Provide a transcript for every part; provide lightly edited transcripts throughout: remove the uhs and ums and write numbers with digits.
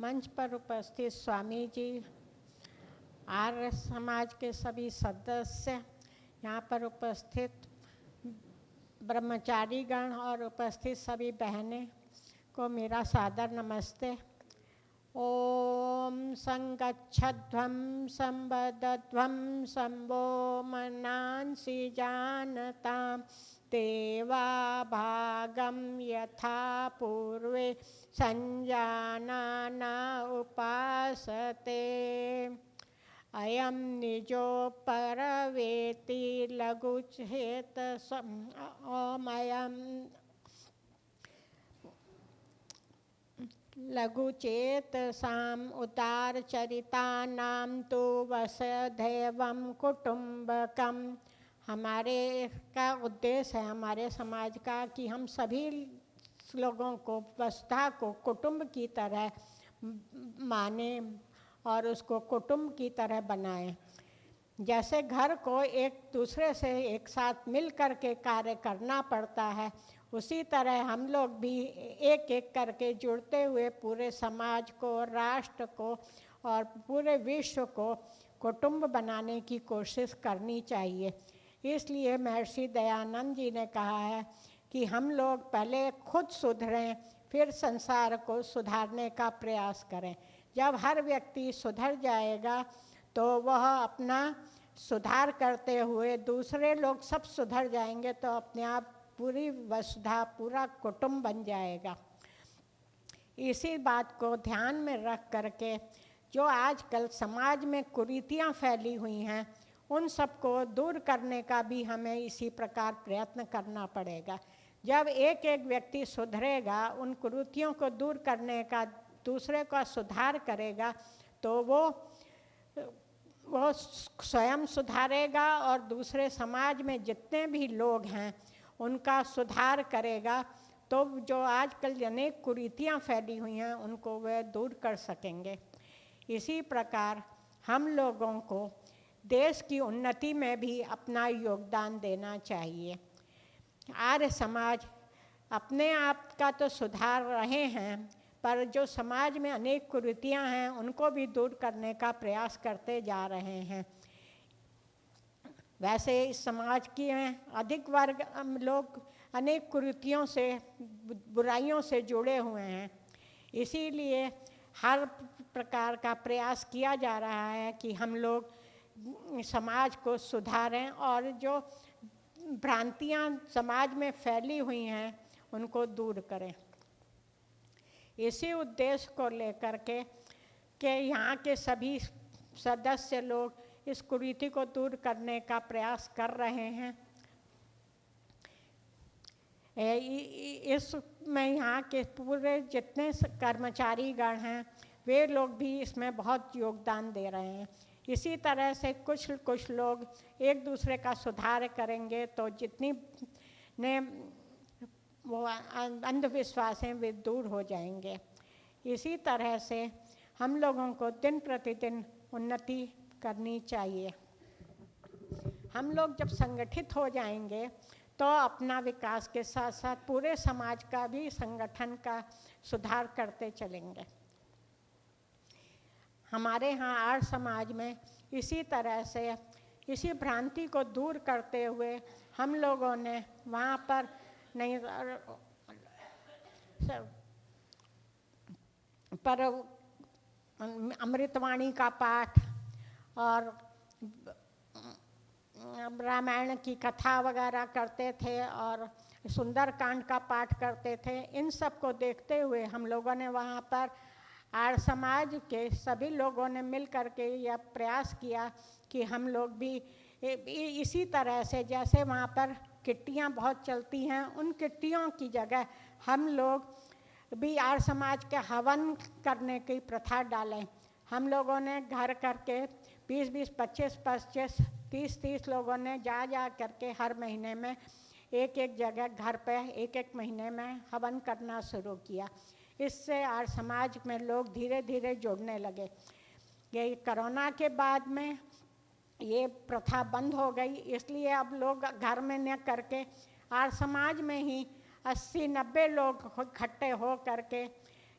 मंच पर उपस्थित स्वामी जी, आर्य समाज के सभी सदस्य, यहाँ पर उपस्थित ब्रह्मचारी गण और उपस्थित सभी बहनें को मेरा सादर नमस्ते। ओम संगच्छध्वं संवदध्वं संवो मनांसि जानतां देवा भागं यथा पूर्वे संजानाना उपासते। अयं निजो परवेति लघुचेत ओमयं लघुचेतसाम् उदारचरितानां तु वसुधैवं कुटुम्बकम्। हमारे का उद्देश्य है हमारे समाज का कि हम सभी लोगों को वसुधा को कुटुंब की तरह माने और उसको कुटुंब की तरह बनाएं। जैसे घर को एक दूसरे से एक साथ मिल कर के कार्य करना पड़ता है, उसी तरह हम लोग भी एक एक करके जुड़ते हुए पूरे समाज को, राष्ट्र को और पूरे विश्व को कुटुंब बनाने की कोशिश करनी चाहिए। इसलिए महर्षि दयानंद जी ने कहा है कि हम लोग पहले खुद सुधरें, फिर संसार को सुधारने का प्रयास करें। जब हर व्यक्ति सुधर जाएगा तो वह अपना सुधार करते हुए दूसरे लोग सब सुधर जाएंगे, तो अपने आप पूरी वसुधा, पूरा कुटुंब बन जाएगा। इसी बात को ध्यान में रख करके जो आजकल समाज में कुरीतियाँ फैली हुई हैं, उन सबको दूर करने का भी हमें इसी प्रकार प्रयत्न करना पड़ेगा। जब एक एक व्यक्ति सुधरेगा, उन कुरीतियों को दूर करने का, दूसरे का सुधार करेगा, तो वो स्वयं सुधारेगा और दूसरे समाज में जितने भी लोग हैं उनका सुधार करेगा। तो जो आजकल अनेक कुरीतियाँ फैली हुई हैं उनको वे दूर कर सकेंगे। इसी प्रकार हम लोगों को देश की उन्नति में भी अपना योगदान देना चाहिए। आर्य समाज अपने आप का तो सुधार रहे हैं, पर जो समाज में अनेक कुरीतियाँ हैं उनको भी दूर करने का प्रयास करते जा रहे हैं। वैसे इस समाज के अधिक वर्ग लोग अनेक कुरीतियों से, बुराइयों से जुड़े हुए हैं। इसीलिए हर प्रकार का प्रयास किया जा रहा है कि हम लोग समाज को सुधारें और जो भ्रांतियाँ समाज में फैली हुई हैं उनको दूर करें। इसी उद्देश्य को लेकर के यहाँ के सभी सदस्य लोग इस कुरीति को दूर करने का प्रयास कर रहे हैं। इसमें यहाँ के पूरे जितने कर्मचारी गण हैं वे लोग भी इसमें बहुत योगदान दे रहे हैं। इसी तरह से कुछ लोग एक दूसरे का सुधार करेंगे तो जितनी ने वो अंधविश्वास हैं वे दूर हो जाएंगे। इसी तरह से हम लोगों को दिन प्रतिदिन उन्नति करनी चाहिए। हम लोग जब संगठित हो जाएंगे तो अपना विकास के साथ साथ पूरे समाज का भी संगठन का सुधार करते चलेंगे। हमारे यहाँ आर्य समाज में इसी तरह से इसी भ्रांति को दूर करते हुए हम लोगों ने वहाँ पर नहीं पर अमृतवाणी का पाठ और रामायण की कथा वगैरह करते थे और सुंदरकांड का पाठ करते थे। इन सब को देखते हुए हम लोगों ने वहाँ पर आर्य समाज के सभी लोगों ने मिल कर के यह प्रयास किया कि हम लोग भी इसी तरह से, जैसे वहाँ पर किट्टियाँ बहुत चलती हैं, उन किट्टियों की जगह हम लोग भी आर्य समाज के हवन करने की प्रथा डालें। हम लोगों ने घर करके 20-20, 25-25, 30-30 लोगों ने जा करके हर महीने में एक जगह घर पे एक महीने में हवन करना शुरू किया। इससे आर्य समाज में लोग धीरे धीरे जुड़ने लगे। ये कोरोना के बाद में ये प्रथा बंद हो गई, इसलिए अब लोग घर में न करके आर्य समाज में ही 80-90 लोग इकट्ठे हो करके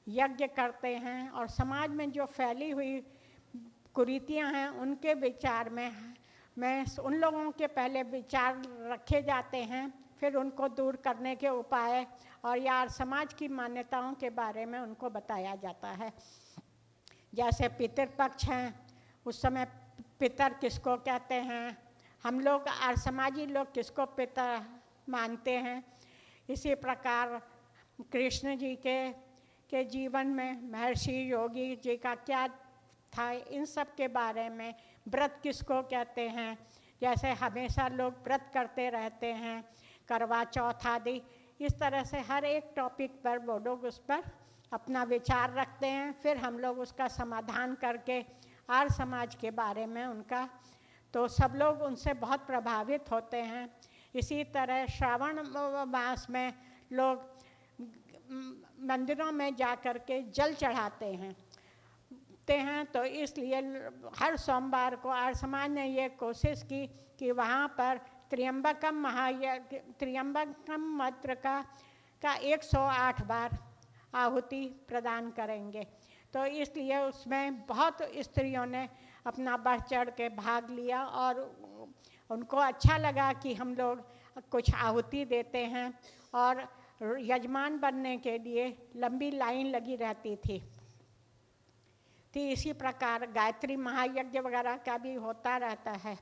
यज्ञ करते हैं और समाज में जो फैली हुई कुरीतियां हैं उनके विचार में उन लोगों के पहले विचार रखे जाते हैं, फिर उनको दूर करने के उपाय और या समाज की मान्यताओं के बारे में उनको बताया जाता है। जैसे पितृपक्ष हैं, उस समय पितर किसको कहते हैं, हम लोग आर्य समाजी लोग किसको पितर मानते हैं। इसी प्रकार कृष्ण जी के जीवन में महर्षि योगी जी का क्या था, इन सब के बारे में, व्रत किसको कहते हैं, जैसे हमेशा लोग व्रत करते रहते हैं, करवा चौथ आदि, इस तरह से हर एक टॉपिक पर वो लोग उस पर अपना विचार रखते हैं। फिर हम लोग उसका समाधान करके आर्य समाज के बारे में उनका, तो सब लोग उनसे बहुत प्रभावित होते हैं। इसी तरह श्रावण मास में लोग मंदिरों में जा कर के जल चढ़ाते हैं तो इसलिए हर सोमवार को आर्य समाज ने ये कोशिश की कि वहाँ पर त्र्यंबकम मंत्र का 108 बार आहुति प्रदान करेंगे। तो इसलिए उसमें बहुत स्त्रियों ने अपना बढ़ चढ़ के भाग लिया और उनको अच्छा लगा कि हम लोग कुछ आहुति देते हैं। और यजमान बनने के लिए लंबी लाइन लगी रहती थी। इसी प्रकार गायत्री महायज्ञ वगैरह का भी होता रहता है।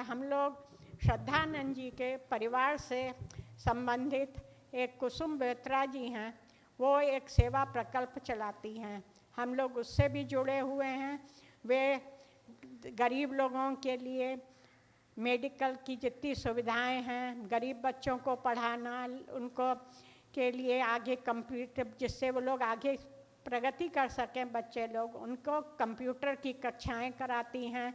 हम लोग श्रद्धानंद जी के परिवार से संबंधित एक कुसुम बेत्रा जी हैं, वो एक सेवा प्रकल्प चलाती हैं, हम लोग उससे भी जुड़े हुए हैं। वे गरीब लोगों के लिए मेडिकल की जितनी सुविधाएं हैं, गरीब बच्चों को पढ़ाना, उनको के लिए आगे कंप्यूटर, जिससे वो लोग आगे प्रगति कर सकें बच्चे लोग, उनको कंप्यूटर की कक्षाएं कराती हैं,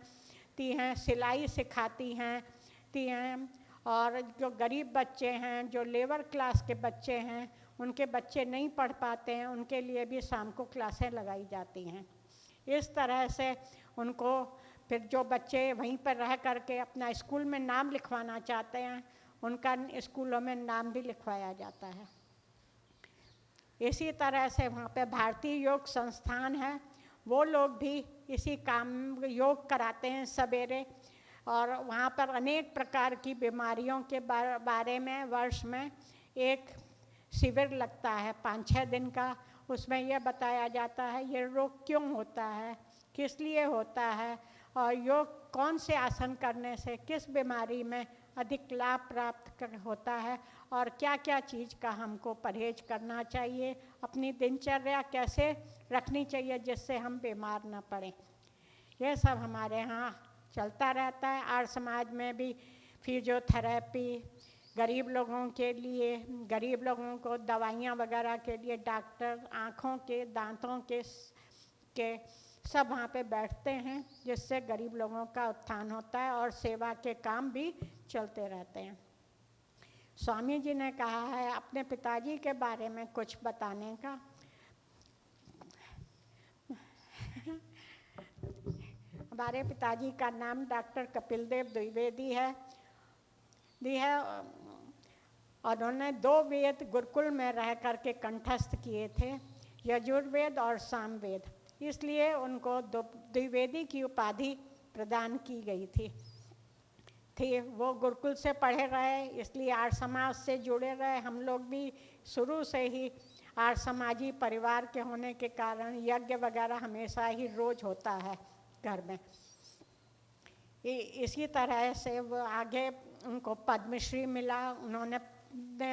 सिलाई सिखाती हैं। और जो गरीब बच्चे हैं, जो लेबर क्लास के बच्चे हैं, उनके बच्चे नहीं पढ़ पाते हैं, उनके लिए भी शाम को क्लासें लगाई जाती हैं। इस तरह से उनको फिर जो बच्चे वहीं पर रह करके अपना स्कूल में नाम लिखवाना चाहते हैं, उनका स्कूलों में नाम भी लिखवाया जाता है। इसी तरह से वहाँ पे भारतीय योग संस्थान है, वो लोग भी इसी काम योग कराते हैं सवेरे। और वहाँ पर अनेक प्रकार की बीमारियों के बारे में वर्ष में एक शिविर लगता है 5-6 दिन का। उसमें यह बताया जाता है ये रोग क्यों होता है, किस लिए होता है, और योग कौन से आसन करने से किस बीमारी में अधिक लाभ प्राप्त होता है, और क्या क्या चीज़ का हमको परहेज करना चाहिए, अपनी दिनचर्या कैसे रखनी चाहिए जिससे हम बीमार न पड़ें। यह सब हमारे यहाँ चलता रहता है। आर्य समाज में भी फिजियोथेरेपी, गरीब लोगों के लिए, गरीब लोगों को दवाइयाँ वगैरह के लिए डॉक्टर, आँखों के, दांतों के सब वहाँ पे बैठते हैं, जिससे गरीब लोगों का उत्थान होता है और सेवा के काम भी चलते रहते हैं। स्वामी जी ने कहा है अपने पिताजी के बारे में कुछ बताने का। हमारे पिताजी का नाम डॉक्टर कपिल देव द्विवेदी है। और उन्होंने 2 वेद गुरुकुल में रह करके कंठस्थ किए थे, यजुर्वेद और सामवेद, इसलिए उनको द्विवेदी की उपाधि प्रदान की गई थी। वो गुरुकुल से पढ़े रहे, इसलिए आर्य समाज से जुड़े रहे। हम लोग भी शुरू से ही आर्य समाजी परिवार के होने के कारण यज्ञ वगैरह हमेशा ही रोज होता है घर में। इसी तरह से वो आगे उनको पद्मश्री मिला। उन्होंने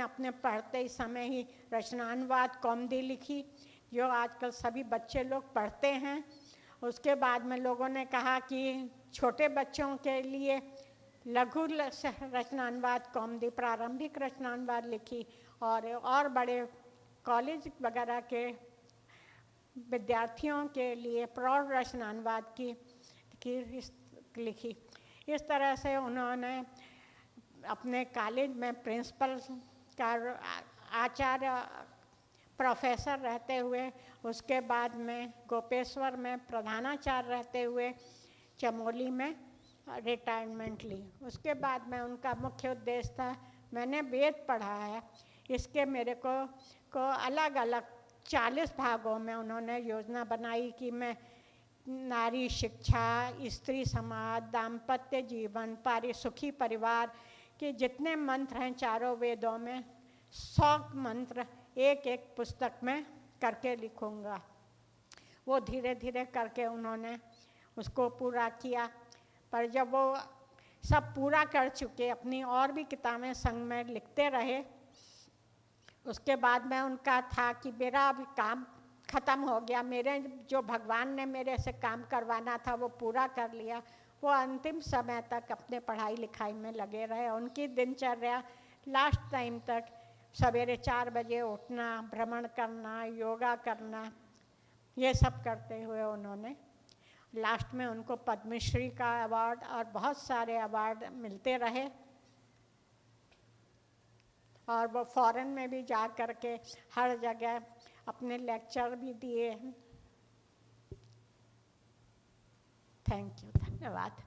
अपने पढ़ते समय ही रचनानुवाद कौमुदी लिखी, जो आजकल सभी बच्चे लोग पढ़ते हैं। उसके बाद में लोगों ने कहा कि छोटे बच्चों के लिए लघु रचनानुवाद कौमुदी, प्रारंभिक रचनानुवाद लिखी, और बड़े कॉलेज वगैरह के विद्यार्थियों के लिए प्रौढ़ रचनानुवाद की लिखी। इस तरह से उन्होंने अपने कॉलेज में प्रिंसिपल का आचार्य प्रोफेसर रहते हुए, उसके बाद में गोपेश्वर में प्रधानाचार्य रहते हुए चमोली में रिटायरमेंट ली। उसके बाद में उनका मुख्य उद्देश्य था, मैंने वेद पढ़ा है, इसके मेरे को उसको अलग अलग 40 भागों में उन्होंने योजना बनाई कि मैं नारी शिक्षा, स्त्री समाज, दाम्पत्य जीवन, सुखी परिवार के जितने मंत्र हैं चारों वेदों में 100 मंत्र एक एक पुस्तक में करके लिखूँगा। वो धीरे धीरे करके उन्होंने उसको पूरा किया। पर जब वो सब पूरा कर चुके, अपनी और भी किताबें संग में लिखते रहे, उसके बाद में उनका था कि मेरा अभी काम ख़त्म हो गया, मेरे जो भगवान ने मेरे से काम करवाना था वो पूरा कर लिया। वो अंतिम समय तक अपने पढ़ाई लिखाई में लगे रहे। उनकी दिनचर्या लास्ट टाइम तक सवेरे 4 बजे उठना, भ्रमण करना, योगा करना, ये सब करते हुए उन्होंने लास्ट में उनको पद्मश्री का अवार्ड और बहुत सारे अवार्ड मिलते रहे। और वो फॉरेन में भी जा कर के हर जगह अपने लेक्चर भी दिए। थैंक यू, धन्यवाद।